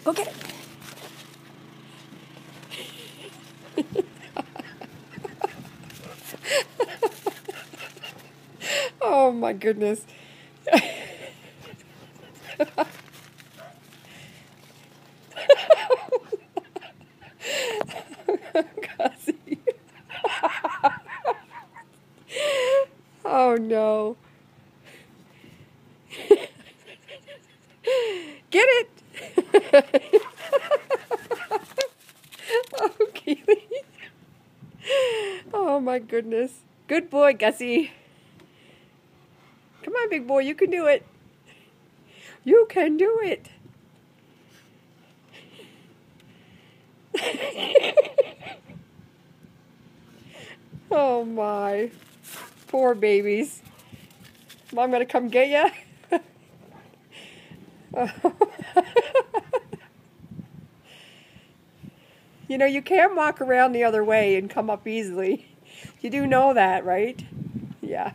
Go get it. Oh my goodness. Gussie. Oh no. Get it. Oh, Keely. Oh my goodness. Good boy, Gussie. Come on, big boy, you can do it. You can do it. Oh my. Poor babies. Mom gonna come get ya? You know, you can walk around the other way and come up easily. You do know that, right? Yeah.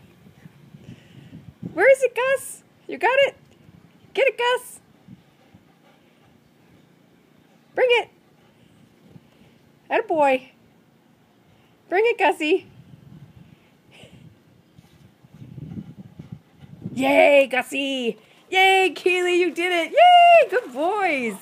Where is it, Gus? You got it? Get it, Gus. Bring it. Attaboy. Bring it, Gussie. Yay, Gussie. Yay, Keely, you did it. Yay, good boys.